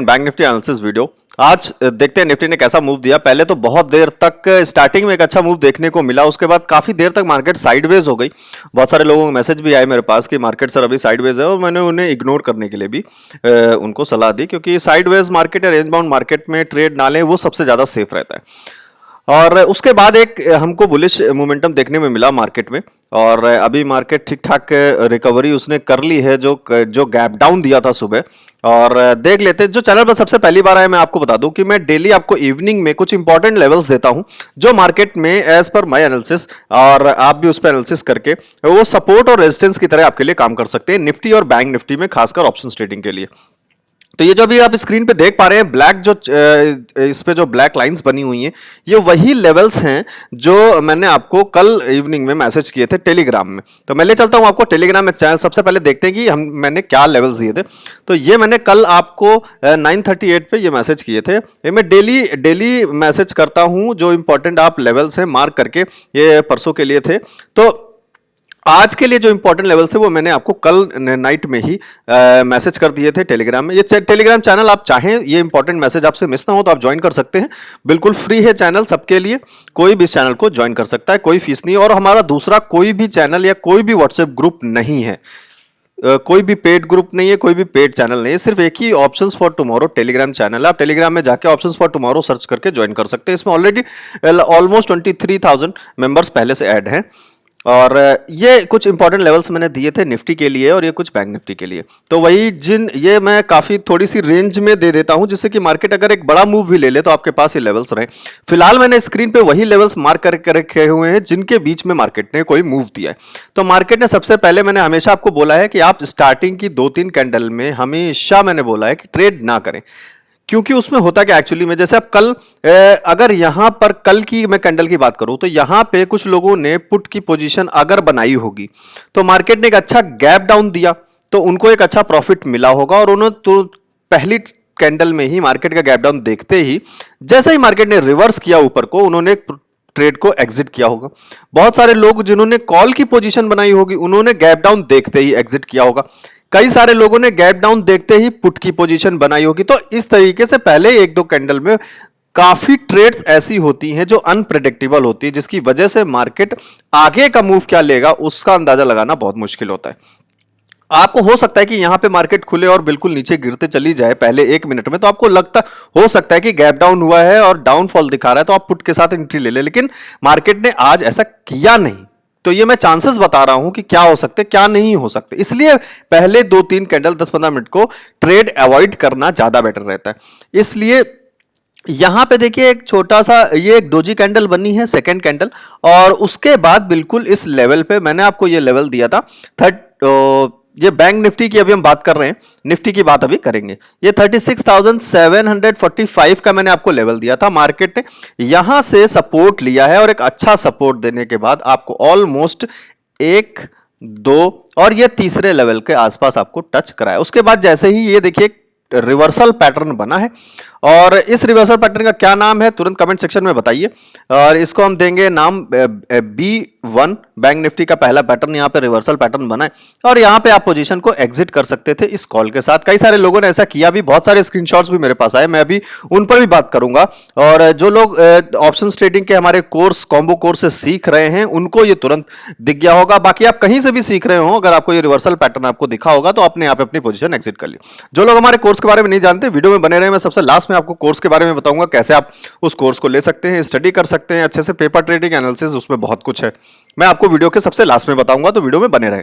Bank Nifty analysis video. आज देखते हैं निफ्टी ने कैसा मूव दिया। पहले तो बहुत देर तक स्टार्टिंग में एक अच्छा मूव देखने को मिला, उसके बाद काफी देर तक मार्केट साइडवेज हो गई। बहुत सारे लोगों को मैसेज भी आए मेरे पास कि मार्केट सर अभी साइडवेज है, और मैंने उन्हें इग्नोर करने के लिए भी उनको सलाह दी, क्योंकि साइडवेज मार्केट या रेंज बाउंड मार्केट में ट्रेड ना लें, वो सबसे ज्यादा सेफ रहता है। और उसके बाद एक हमको बुलिश मोमेंटम देखने में मिला मार्केट में, और अभी मार्केट ठीक ठाक रिकवरी उसने कर ली है जो गैप डाउन दिया था सुबह। और देख लेते हैं, जो चैनल पर सबसे पहली बार आया, मैं आपको बता दूं कि मैं डेली आपको इवनिंग में कुछ इंपॉर्टेंट लेवल्स देता हूं जो मार्केट में एज पर माय एनालिसिस, और आप भी उस पर एनालिसिस करके वो सपोर्ट और रेजिस्टेंस की तरह आपके लिए काम कर सकते हैं, निफ्टी और बैंक निफ्टी में, खासकर ऑप्शन ट्रेडिंग के लिए। तो ये जो अभी आप स्क्रीन पे देख पा रहे हैं ब्लैक, जो इस पे जो ब्लैक लाइंस बनी हुई हैं, ये वही लेवल्स हैं जो मैंने आपको कल इवनिंग में मैसेज किए थे टेलीग्राम में। तो मैं ले चलता हूं आपको टेलीग्राम में चैनल। सबसे पहले देखते हैं कि मैंने क्या लेवल्स दिए थे। तो ये मैंने कल आपको 9:38 पे ये मैसेज किए थे। ये मैं डेली मैसेज करता हूं, जो इंपॉर्टेंट आप लेवल्स हैं मार्क करके, ये परसों के लिए थे। तो आज के लिए जो इंपॉर्टेंट लेवल्स थे वो मैंने आपको कल नाइट में ही मैसेज कर दिए थे टेलीग्राम में। ये टेलीग्राम चैनल, आप चाहें ये इंपॉर्टेंट मैसेज आपसे मिस ना हो तो आप ज्वाइन कर सकते हैं। बिल्कुल फ्री है चैनल सबके लिए, कोई भी इस चैनल को ज्वाइन कर सकता है, कोई फीस नहीं। और हमारा दूसरा कोई भी चैनल या कोई भी व्हाट्सएप ग्रुप नहीं है, कोई भी पेड ग्रुप नहीं है, कोई भी पेड चैनल नहीं है। सिर्फ एक ही options for tomorrow Telegram channel है। आप टेलीग्राम में जाके ऑप्शंस फॉर टुमारो सर्च करके ज्वाइन कर सकते हैं। इसमें ऑलरेडी ऑलमोस्ट 23,000 मेंबर्स पहले से ऐड हैं। और ये कुछ इंपॉर्टेंट लेवल्स मैंने दिए थे निफ्टी के लिए, और ये कुछ बैंक निफ्टी के लिए। तो वही ये मैं काफी थोड़ी सी रेंज में दे देता हूं, जिससे कि मार्केट अगर एक बड़ा मूव भी ले ले तो आपके पास ये लेवल्स रहे। फिलहाल मैंने स्क्रीन पे वही लेवल्स मार्क करके रखे हुए हैं जिनके बीच में मार्केट ने कोई मूव दिया है। तो मार्केट ने सबसे पहले, मैंने हमेशा आपको बोला है कि आप स्टार्टिंग की 2-3 कैंडल में हमेशा मैंने बोला है कि ट्रेड ना करें, क्योंकि उसमें होता क्या एक्चुअली में, जैसे अब कल अगर यहां पर कल की मैं कैंडल की बात करूं तो यहां पे कुछ लोगों ने पुट की पोजीशन अगर बनाई होगी तो मार्केट ने एक अच्छा गैप डाउन दिया तो उनको एक अच्छा प्रॉफिट मिला होगा। और उन्होंने तो पहली कैंडल में ही मार्केट का गैप डाउन देखते ही, जैसे ही मार्केट ने रिवर्स किया ऊपर को, उन्होंने ट्रेड को एग्जिट किया होगा। बहुत सारे लोग जिन्होंने कॉल की पोजीशन बनाई होगी उन्होंने गैप डाउन देखते ही एग्जिट किया होगा। कई सारे लोगों ने गैप डाउन देखते ही पुट की पोजीशन बनाई होगी। तो इस तरीके से पहले 1-2 कैंडल में काफी ट्रेड्स ऐसी होती हैं जो अनप्रेडिक्टेबल होती है, जिसकी वजह से मार्केट आगे का मूव क्या लेगा उसका अंदाजा लगाना बहुत मुश्किल होता है। आपको हो सकता है कि यहां पे मार्केट खुले और बिल्कुल नीचे गिरते चली जाए पहले 1 मिनट में, तो आपको लगता हो सकता है कि गैप डाउन हुआ है और डाउनफॉल दिखा रहा है, तो आप पुट के साथ एंट्री ले लें। लेकिन मार्केट ने आज ऐसा किया नहीं। तो ये मैं चांसेस बता रहा हूं कि क्या हो सकते क्या नहीं हो सकते, इसलिए पहले 2-3 कैंडल 10-15 मिनट को ट्रेड अवॉइड करना ज्यादा बेटर रहता है। इसलिए यहां पे देखिए एक छोटा सा ये एक डोजी कैंडल बनी है, सेकंड कैंडल, और उसके बाद बिल्कुल इस लेवल पे मैंने आपको ये लेवल दिया था ये बैंक निफ्टी की अभी हम बात कर रहे हैं, निफ्टी की बात अभी करेंगे। ये 36,745 का मैंने आपको लेवल दिया था। मार्केट ने यहां से सपोर्ट लिया है और एक अच्छा सपोर्ट देने के बाद आपको ऑलमोस्ट 1, 2 और ये तीसरे लेवल के आसपास आपको टच कराया। उसके बाद जैसे ही ये देखिए रिवर्सल पैटर्न बना है, और इस रिवर्सल पैटर्न का क्या नाम है तुरंत कमेंट सेक्शन में बताइए। और इसको हम देंगे नाम B1। बैंक निफ्टी का पहला पैटर्न यहाँ पे रिवर्सल पैटर्न बना है, और यहाँ पे आप पोजीशन को एग्जिट कर सकते थे इस कॉल के साथ। कई सारे लोगों ने ऐसा किया भी, बहुत सारे स्क्रीनशॉट्स भी मेरे पास आए, मैं अभी उन पर भी बात करूंगा। और जो लोग ऑप्शंस ट्रेडिंग के हमारे कोर्स, कॉम्बो कोर्स से सीख रहे हैं, उनको ये तुरंत दिख गया होगा। बाकी आप कहीं से भी सीख रहे हो, अगर आपको ये रिवर्सल पैटर्न आपको दिखा होगा तो अपने आप अपनी पोजीशन एग्जिट कर ली। जो लोग हमारे कोर्स के बारे में नहीं जानते, वीडियो में बने रहे। मैं सबसे लास्ट में आपको कोर्स के बारे में बताऊंगा, कैसे आप उस कोर्स को ले सकते हैं, स्टडी कर सकते हैं अच्छे से, पेपर ट्रेडिंग एनालिसिस, उसमें बहुत कुछ है। मैं आपको वीडियो के सबसे लास्ट में बताऊंगा, तो वीडियो में बने रहे।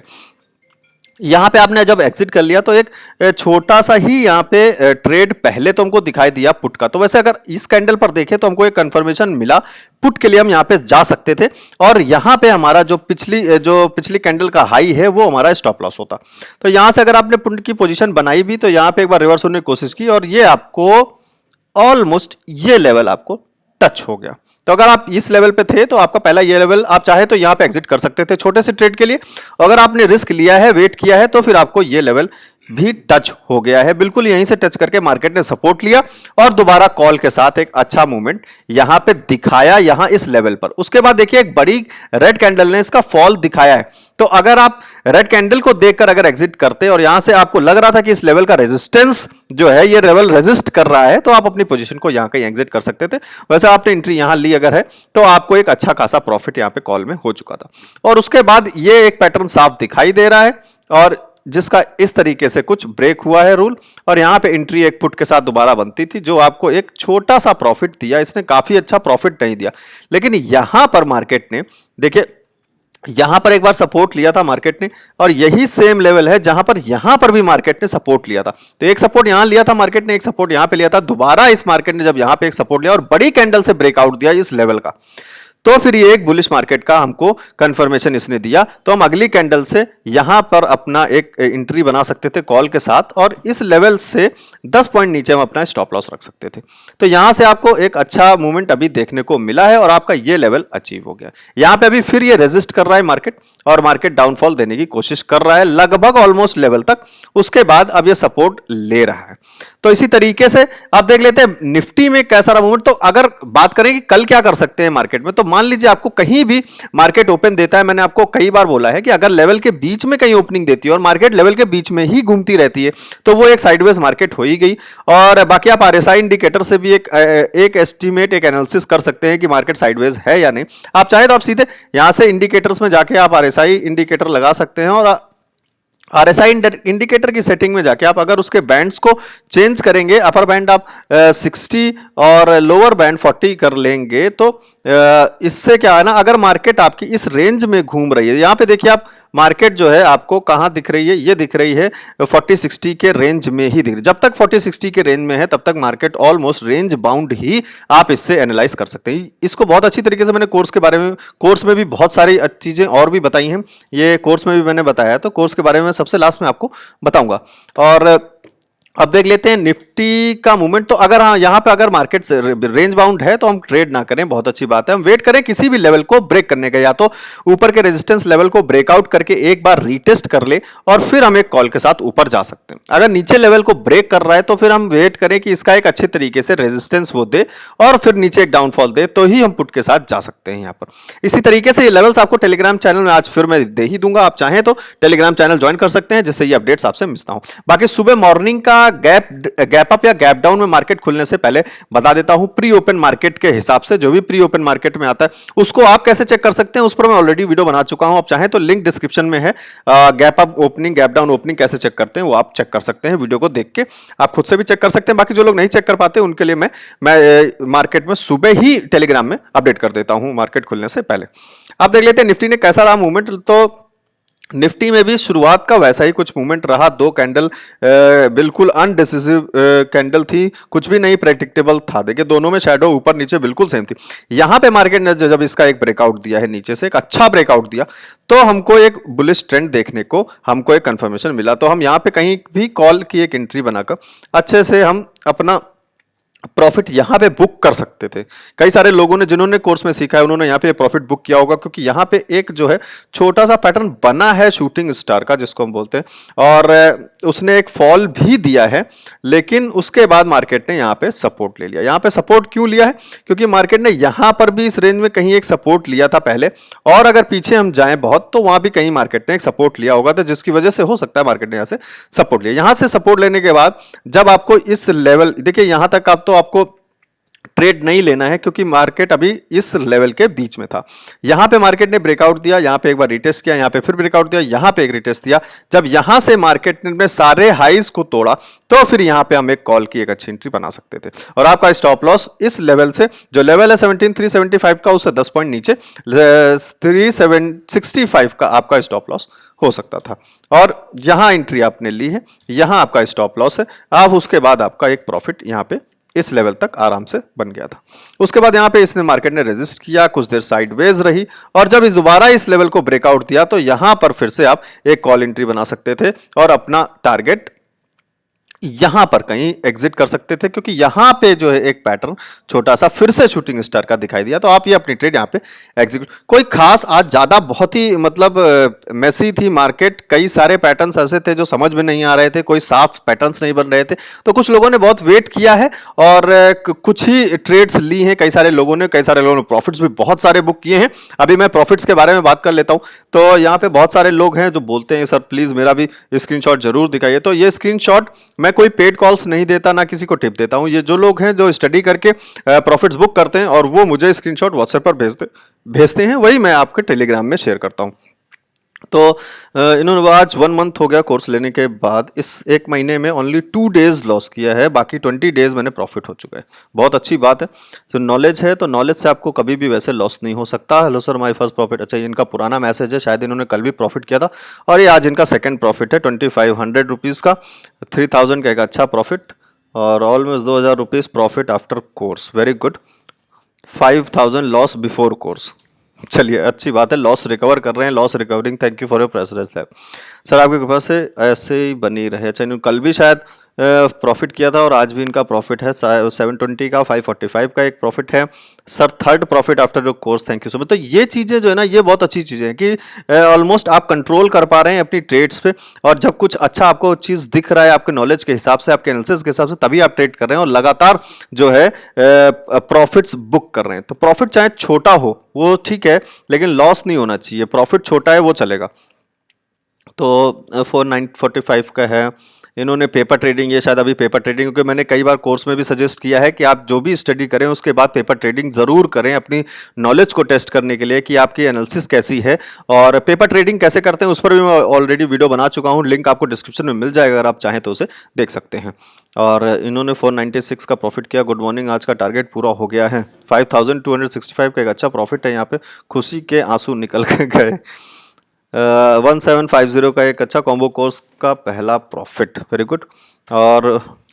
यहां पे आपने जब एग्जिट कर लिया तो एक छोटा सा ही यहां पे ट्रेड पहले तो हमको दिखाई दिया पुट का। तो वैसे अगर इस कैंडल पर देखें तो हमको एक कंफर्मेशन मिला पुट के लिए, हम यहां पे जा सकते थे, और यहां पे हमारा जो पिछली कैंडल का हाई है वो हमारा स्टॉप लॉस होता। तो यहां से अगर आपने पुट की पोजीशन बनाई भी तो यहां पे एक बार रिवर्स होने की कोशिश की, और ये आपको ऑलमोस्ट ये लेवल आपको टच हो गया। तो अगर आप इस लेवल पे थे तो आपका पहला ये लेवल, आप चाहे तो यहां पे एग्जिट कर सकते थे छोटे से ट्रेड के लिए। अगर आपने रिस्क लिया है, वेट किया है, तो फिर आपको ये लेवल भी टच हो गया है। बिल्कुल यहीं से टच करके मार्केट ने सपोर्ट लिया और दोबारा कॉल के साथ एक अच्छा मूवमेंट यहां पे दिखाया, यहां इस लेवल पर। उसके बाद देखिए एक बड़ी रेड कैंडल ने इसका फॉल दिखाया है। तो अगर आप रेड कैंडल को देखकर अगर एग्जिट करते और यहां से आपको लग रहा था कि इस लेवल का रेजिस्टेंस जो है ये लेवल रेजिस्ट कर रहा है, तो आप अपनी पोजीशन को यहां कहीं एग्जिट कर सकते थे। वैसे आपने एंट्री यहां ली अगर है तो आपको एक अच्छा खासा प्रॉफिट यहां पे कॉल में हो चुका था। और उसके बाद ये एक पैटर्न साफ दिखाई दे रहा है और जिसका इस तरीके से कुछ ब्रेक हुआ है रूल, और यहां पे एंट्री एक पुट के साथ दोबारा बनती थी जो आपको एक छोटा सा प्रॉफिट दिया। इसने काफी अच्छा प्रॉफिट नहीं दिया, लेकिन यहां पर मार्केट ने देखिए यहां पर एक बार सपोर्ट लिया था मार्केट ने, और यही सेम लेवल है जहां पर यहां पर भी मार्केट ने सपोर्ट लिया था। तो एक सपोर्ट यहां लिया था मार्केट ने, एक सपोर्ट यहां पे लिया था, दोबारा इस मार्केट ने जब यहां पे एक सपोर्ट लिया और बड़ी कैंडल से ब्रेकआउट दिया इस लेवल का, तो फिर ये एक बुलिश मार्केट का हमको कंफर्मेशन इसने दिया। तो हम अगली कैंडल से यहां पर अपना एक एंट्री बना सकते थे कॉल के साथ, और इस लेवल से 10 पॉइंट नीचे हम अपना स्टॉप लॉस रख सकते थे। तो यहां से आपको एक अच्छा मूवमेंट अभी देखने को मिला है और आपका ये लेवल अचीव हो गया। यहां पे अभी फिर ये रेजिस्ट कर रहा है मार्केट, और मार्केट डाउनफॉल देने की कोशिश कर रहा है लगभग ऑलमोस्ट लेवल तक। उसके बाद अब ये सपोर्ट ले रहा है। तो इसी तरीके से आप देख लेते हैं निफ्टी में कैसा रहा मूवमेंट। तो अगर बात करें कि कल क्या कर सकते हैं मार्केट में, तो मान लीजिए आपको कहीं भी मार्केट ओपन देता है, मैंने आपको कई बार बोला है कि अगर लेवल के बीच में कहीं ओपनिंग देती है और मार्केट लेवल के बीच में ही घूमती रहती है तो वो एक साइडवेज मार्केट हो ही गई। और बाकी आप आरएसआई इंडिकेटर से भी एक एस्टीमेट, एक एनालिसिस कर सकते हैं कि मार्केट साइडवेज है या नहीं। आप चाहे तो आप सीधे यहां से इंडिकेटर्स में जाके आप आरएसआई इंडिकेटर लगा सकते हैं, और आरएसआई इंडिकेटर की सेटिंग में जाके आप अगर उसके बैंड्स को चेंज करेंगे, अपर बैंड आप 60 और लोअर बैंड 40 कर लेंगे, तो इससे क्या है ना, अगर मार्केट आपकी इस रेंज में घूम रही है, यहां पे देखिए आप मार्केट जो है आपको कहां दिख रही है, ये दिख रही है 40-60 के रेंज में ही दिख रही है। जब तक 40-60 के रेंज में है तब तक मार्केट ऑलमोस्ट रेंज बाउंड ही आप इससे एनालाइज कर सकते हैं। इसको बहुत अच्छी तरीके से मैंने कोर्स में भी बहुत सारी चीजें और भी बताई हैं, ये कोर्स में भी मैंने बताया, तो कोर्स के बारे में सबसे लास्ट में आपको बताऊंगा। और अब देख लेते हैं निफ्टी का मूवमेंट। तो अगर हाँ यहां पे अगर मार्केट रेंज बाउंड है तो हम ट्रेड ना करें, बहुत अच्छी बात है। हम वेट करें किसी भी लेवल को ब्रेक करने का, या तो ऊपर के रेजिस्टेंस लेवल को ब्रेकआउट करके एक बार रीटेस्ट कर ले और फिर हम एक कॉल के साथ ऊपर जा सकते हैं। अगर नीचे लेवल को ब्रेक कर रहा है तो फिर हम वेट करें कि इसका एक अच्छे तरीके से रेजिस्टेंस वो दे और फिर नीचे एक डाउनफॉल दे, तो ही हम पुट के साथ जा सकते हैं यहां पर। इसी तरीके से ये लेवल्स आपको टेलीग्राम चैनल में आज फिर मैं दे ही दूंगा, आप चाहें तो टेलीग्राम चैनल ज्वाइन कर सकते हैं, जिससे ये अपडेट्स आपसे मिस ना हो। बाकी सुबह मॉर्निंग का गैप अप या गैप डाउन में मार्केट खुलने से पहले बता देता हूं, प्री ओपन मार्केट के हिसाब से जो भी प्री ओपन मार्केट में आता है उसको आप कैसे चेक कर सकते हैं, उस पर मैं ऑलरेडी वीडियो बना चुका हूं। आप चाहें तो लिंक डिस्क्रिप्शन में है, gap up opening, gap down opening कैसे चेक करते हैं वो आप चेक कर सकते हैं। वीडियो को देख के आप खुद से भी चेक कर सकते हैं। बाकी जो लोग नहीं चेक कर पाते उनके लिए मैं मार्केट में सुबह ही टेलीग्राम में अपडेट कर देता हूं मार्केट खुलने से पहले। आप देख लेते हैं निफ्टी ने कैसा रहा मूवमेंट। तो निफ्टी में भी शुरुआत का वैसा ही कुछ मूवमेंट रहा। दो कैंडल बिल्कुल अनडिसिसिव कैंडल थी, कुछ भी नहीं प्रेडिक्टेबल था। देखिए दोनों में शैडो ऊपर नीचे बिल्कुल सेम थी। यहां पे मार्केट ने जब इसका एक ब्रेकआउट दिया है, नीचे से एक अच्छा ब्रेकआउट दिया, तो हमको एक बुलिश ट्रेंड देखने को हमको एक कंफर्मेशन मिला। तो हम यहां पे कहीं भी कॉल की एक एंट्री बनाकर अच्छे से हम अपना प्रॉफिट यहां पे बुक कर सकते थे। कई सारे लोगों ने जिन्होंने कोर्स में सीखा है उन्होंने यहां पे प्रॉफिट बुक किया होगा, क्योंकि यहां पे एक जो है छोटा सा पैटर्न बना है शूटिंग स्टार का, जिसको हम बोलते हैं, और उसने एक फॉल भी दिया है, लेकिन उसके बाद मार्केट ने यहां पे सपोर्ट ले लिया। यहां पे सपोर्ट क्यों लिया है? क्योंकि मार्केट ने यहां पर भी इस रेंज में कहीं एक सपोर्ट लिया था पहले, और अगर पीछे हम जाएं बहुत तो वहां भी कहीं मार्केट ने एक सपोर्ट लिया होगा, तो जिसकी वजह से हो सकता है मार्केट ने यहां से सपोर्ट लिया। यहां से सपोर्ट लेने के बाद जब आपको इस लेवल, देखिए यहां तक आप तो आपको ट्रेड नहीं लेना है, क्योंकि मार्केट अभी इस लेवल के बीच में था। यहां पे मार्केट ने ब्रेकआउट दिया, यहां पे एक बार रिटेस्ट किया, यहां पे फिर ब्रेकआउट दिया, यहां पे एक रिटेस्ट दिया। जब यहां से मार्केट ने सारे हाईज को तोड़ा तो फिर यहां पे हम एक कॉल की एक अच्छी एंट्री बना सकते थे, और आपका स्टॉप लॉस इस लेवल से, जो लेवल है 17,375 का, उससे 10 पॉइंट नीचे 3,765 का आपका स्टॉप लॉस हो सकता था। और जहां एंट्री आपने ली है यहां आपका स्टॉप लॉस है। आप उसके बाद आपका एक प्रॉफिट यहां पे इस लेवल तक आराम से बन गया था। उसके बाद यहां पे इसने मार्केट ने रेजिस्ट किया, कुछ देर साइडवेज रही, और जब इस दोबारा इस लेवल को ब्रेकआउट दिया तो यहां पर फिर से आप एक कॉल एंट्री बना सकते थे और अपना टारगेट यहां पर कहीं एग्जिट कर सकते थे, क्योंकि यहां पे जो है एक पैटर्न छोटा सा फिर से शूटिंग स्टार का दिखाई दिया, तो आप ये अपनी ट्रेड यहां पे एग्जीक्यूट। कोई खास आज ज्यादा बहुत ही मतलब मैसी थी मार्केट, कई सारे पैटर्न्स ऐसे थे जो समझ में नहीं आ रहे थे, कोई साफ पैटर्न्स नहीं बन रहे थे, तो कुछ लोगों ने बहुत वेट किया है और कुछ ही ट्रेड्स ली हैं कई सारे लोगों ने, प्रॉफिट्स भी बहुत सारे बुक किए हैं। अभी मैं प्रॉफिट्स के बारे में बात कर लेता हूं। तो यहाँ पे बहुत सारे लोग हैं जो बोलते हैं सर प्लीज मेरा भी स्क्रीनशॉट जरूर दिखाइए, तो ये स्क्रीनशॉट मैं कोई पेड कॉल्स नहीं देता, ना किसी को टिप देता हूं। ये जो लोग हैं जो स्टडी करके प्रॉफिट्स बुक करते हैं और वो मुझे स्क्रीनशॉट व्हाट्सएप पर भेजते हैं, वही मैं आपके टेलीग्राम में शेयर करता हूं। तो इन्होंने आज 1 मंथ हो गया कोर्स लेने के बाद, इस 1 महीने में ओनली 2 डेज लॉस किया है, बाकी 20 डेज मैंने प्रॉफिट हो चुका है। बहुत अच्छी बात है। तो नॉलेज है, तो नॉलेज से आपको कभी भी वैसे लॉस नहीं हो सकता। Hello sir my first profit. अच्छा, ये इनका पुराना मैसेज है, शायद इन्होंने कल भी प्रॉफिट किया था और ये आज इनका सेकेंड प्रॉफिट है 2500 रुपीज़ का, 3000 का एक अच्छा प्रॉफिट और almost 2000 rupees profit after course. Very good. 5000 loss before course. चलिए अच्छी बात है, लॉस रिकवर कर रहे हैं, loss recovering. Thank you for your presence sir, आपकी कृपा से ऐसे ही बनी रहे। अच्छा, इन्होंने कल भी शायद प्रॉफिट किया था और आज भी इनका प्रॉफिट है 720 का, 545 का एक प्रॉफिट है sir, third profit after your course. Thank you so much. तो ये चीज़ें जो है ना, ये बहुत अच्छी चीज़ें हैं कि ऑलमोस्ट आप कंट्रोल कर पा रहे हैं अपनी ट्रेड्स पे, और जब कुछ अच्छा आपको चीज़ दिख रहा है आपके नॉलेज के हिसाब से, आपके एनालिसिस के हिसाब से, तभी आप ट्रेड कर रहे हैं और लगातार जो है प्रॉफिट्स बुक कर रहे हैं। तो प्रॉफिट चाहे छोटा हो वो ठीक है, लेकिन लॉस नहीं होना चाहिए। प्रॉफिट छोटा है वो चलेगा। तो 4945 का है। इन्होंने पेपर ट्रेडिंग, ये शायद अभी पेपर ट्रेडिंग, क्योंकि मैंने कई बार कोर्स में भी सजेस्ट किया है कि आप जो भी स्टडी करें उसके बाद पेपर ट्रेडिंग ज़रूर करें, अपनी नॉलेज को टेस्ट करने के लिए कि आपकी एनालिसिस कैसी है। और पेपर ट्रेडिंग कैसे करते हैं उस पर भी मैं ऑलरेडी वीडियो बना चुका हूँ, लिंक आपको डिस्क्रिप्शन में मिल जाएगा, अगर आप चाहें तो उसे देख सकते हैं। और इन्होंने 496 का प्रॉफिट किया। गुड मॉर्निंग, आज का टारगेट पूरा हो गया है। 5265 का एक अच्छा प्रॉफिट है, यहाँ पे खुशी के आंसू निकल गए। 1750 का एक अच्छा कॉम्बो कोर्स का पहला प्रॉफिट। Very good. और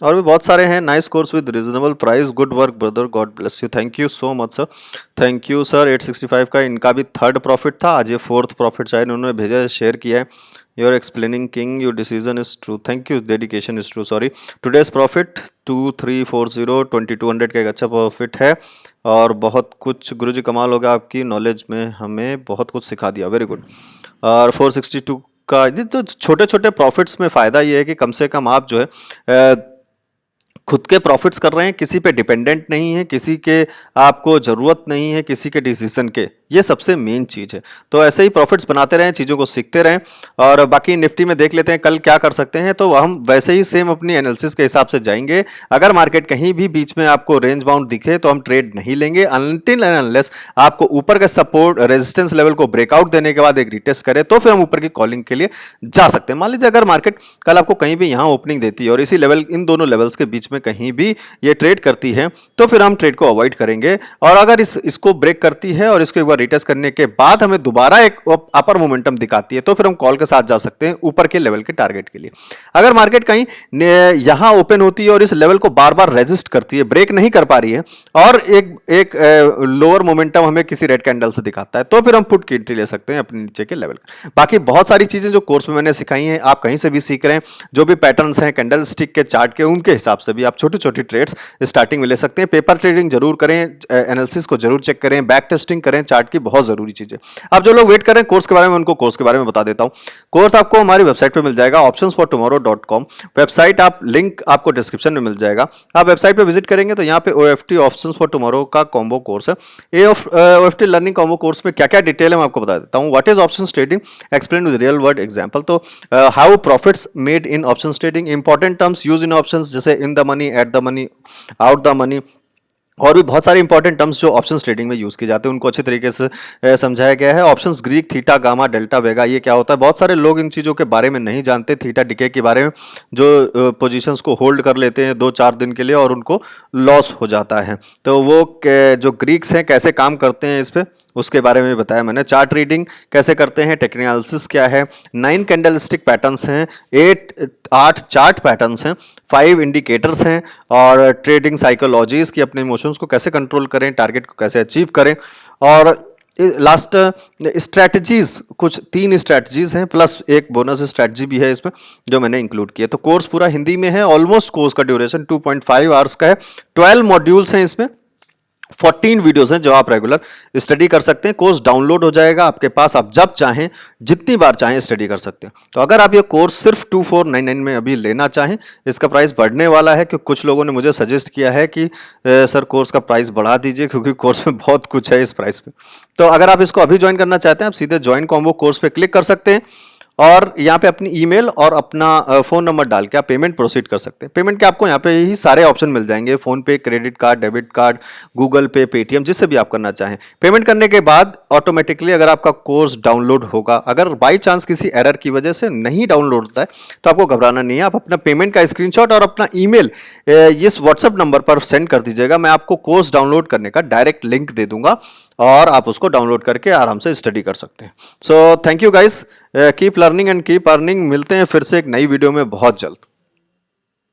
भी बहुत सारे हैं। Nice course with reasonable price, good work brother, God bless you. Thank you so much sir. Thank you sir. 865 का इनका भी थर्ड प्रॉफिट था, आज ये फोर्थ प्रॉफिट शायद उन्होंने भेजा है, शेयर किया है। Your explaining king, your decision is true. Thank you, dedication is true. Sorry. Today's profit 2340, 2200 का एक अच्छा प्रॉफिट है। और बहुत कुछ गुरुजी, कमाल हो गया आपकी नॉलेज में, हमें बहुत कुछ सिखा दिया। Very good. और 462 का, ये तो छोटे छोटे प्रॉफिट्स में फ़ायदा ये है कि कम से कम आप जो है खुद के प्रॉफिट्स कर रहे हैं, किसी पे डिपेंडेंट नहीं है, किसी के आपको ज़रूरत नहीं है, किसी के डिसीजन के, ये सबसे मेन चीज़ है। तो ऐसे ही प्रॉफिट्स बनाते रहें, चीज़ों को सीखते रहें। और बाकी निफ्टी में देख लेते हैं कल क्या कर सकते हैं। तो हम वैसे ही सेम अपनी एनालिसिस के हिसाब से जाएंगे। अगर मार्केट कहीं भी बीच में आपको रेंज बाउंड दिखे तो हम ट्रेड नहीं लेंगे, अनटिल एंड अनलेस आपको ऊपर का सपोर्ट रेजिस्टेंस लेवल को ब्रेकआउट देने के बाद एक रिटेस्ट करे, तो फिर हम ऊपर की कॉलिंग के लिए जा सकते हैं। मान लीजिए अगर मार्केट कल आपको कहीं भी यहाँ ओपनिंग देती है और इसी लेवल, इन दोनों लेवल्स के बीच में कहीं भी ये ट्रेड करती है, तो फिर हम ट्रेड को अवॉइड करेंगे। और अगर इसको ब्रेक करती है और इसको एक बार रिटेस्ट करने के बाद हमें दोबारा एक अपर मोमेंटम दिखाती है, तो फिर हम कॉल के साथ जा सकते हैं ऊपर के लेवल के टारगेट के लिए। अगर मार्केट कहीं यहां ओपन होती है और इस लेवल को बार बार रेजिस्ट करती है, ब्रेक नहीं कर पा रही है, और एक लोअर मोमेंटम हमें किसी रेड कैंडल से दिखाता है, तो फिर हम पुट की एंट्री ले सकते हैं अपने नीचे के लेवल। बाकी बहुत सारी चीजें जो कोर्स में मैंने सिखाई हैं, आप कहीं से भी सीख रहे हैं, जो भी पैटर्न्स हैं कैंडल स्टिक के, चार्ट के, उनके हिसाब से भी आप छोटी छोटी ट्रेड्स स्टार्टिंग में ले सकते हैं। पेपर ट्रेडिंग जरूर करें, एनालिसिस को जरूर चेक करें, बैक टेस्टिंग करें चार्ट की, बहुत जरूरी चीज है। अब जो लोग वेट कर रहे हैं कोर्स के बारे में, उनको कोर्स के बारे में बता देता हूं। कोर्स आपको हमारी वेबसाइट पे मिल जाएगा, optionsfortomorrow.com वेबसाइट, आप लिंक आपको डिस्क्रिप्शन में मिल जाएगा। आप वेबसाइट पे विजिट करेंगे तो यहाँ पे OFT ऑप्शंस फॉर टुमारो का कॉम्बो कोर्स है। ये OFT लर्निंग कॉम्बो कोर्स में क्या क्या डिटेल है मैं आपको बता देता हूँ। What is options trading, explain with real world example. तो how profits made in options trading, important terms use in options, जैसे in the money, at the money, out the money, और भी बहुत सारे इंपॉर्टेंट टर्म्स जो options trading में use किए जाते हैं, उनको अच्छे तरीके से समझाया गया है। Options Greek, theta, gamma, delta, vega, ये क्या होता है, बहुत सारे लोग इन चीज़ों के बारे में नहीं जानते। थीटा डिके के बारे में, जो पोजीशंस को होल्ड कर लेते हैं 2-4 दिन के लिए और उनको लॉस हो जाता है, तो वो जो ग्रीक्स हैं कैसे काम करते हैं इस पर, उसके बारे में बताया मैंने। चार्ट रीडिंग कैसे करते हैं, टेक्निकल एनालिसिस क्या है, 9 कैंडल स्टिक पैटर्न्स हैं, 8 चार्ट पैटर्न्स हैं, 5 इंडिकेटर्स हैं, और ट्रेडिंग साइकोलॉजीज की, अपने इमोशंस को कैसे कंट्रोल करें, टारगेट को कैसे अचीव करें, और लास्ट स्ट्रैटेजीज, कुछ 3 स्ट्रैटेजीज हैं प्लस एक बोनस स्ट्रैटेजी भी है इसमें जो मैंने इंक्लूड किया। तो कोर्स पूरा हिंदी में है, ऑलमोस्ट कोर्स का ड्यूरेशन 2.5 आवर्स का है, 12 मॉड्यूल्स हैं इसमें, 14 वीडियोस हैं जो आप रेगुलर स्टडी कर सकते हैं। कोर्स डाउनलोड हो जाएगा आपके पास, आप जब चाहें जितनी बार चाहें स्टडी कर सकते हैं। तो अगर आप ये कोर्स सिर्फ 2499 में अभी लेना चाहें, इसका प्राइस बढ़ने वाला है क्योंकि कुछ लोगों ने मुझे सजेस्ट किया है कि सर कोर्स का प्राइस बढ़ा दीजिए क्योंकि कोर्स में बहुत कुछ है इस प्राइस पे। तो अगर आप इसको अभी ज्वाइन करना चाहते हैं, आप सीधे ज्वाइन कॉम्बो कोर्स पे क्लिक कर सकते हैं और यहाँ पे अपनी ईमेल और अपना फ़ोन नंबर डाल के आप पेमेंट प्रोसीड कर सकते हैं। पेमेंट के आपको यहाँ पे ही सारे ऑप्शन मिल जाएंगे, फ़ोन पे, credit card, debit card, Google पे, पेटीएम, जिससे भी आप करना चाहें। पेमेंट करने के बाद ऑटोमेटिकली अगर आपका कोर्स डाउनलोड होगा, अगर बाई चांस किसी एरर की वजह से नहीं डाउनलोड होता है तो आपको घबराना नहीं है। आप अपना पेमेंट का स्क्रीनशॉट और अपना ईमेल इस व्हाट्सएप नंबर पर सेंड कर दीजिएगा। मैं आपको कोर्स डाउनलोड करने का डायरेक्ट लिंक दे दूंगा और आप उसको डाउनलोड करके आराम से स्टडी कर सकते हैं। So thank you guys, keep learning and keep earning. मिलते हैं फिर से एक नई वीडियो में बहुत जल्द।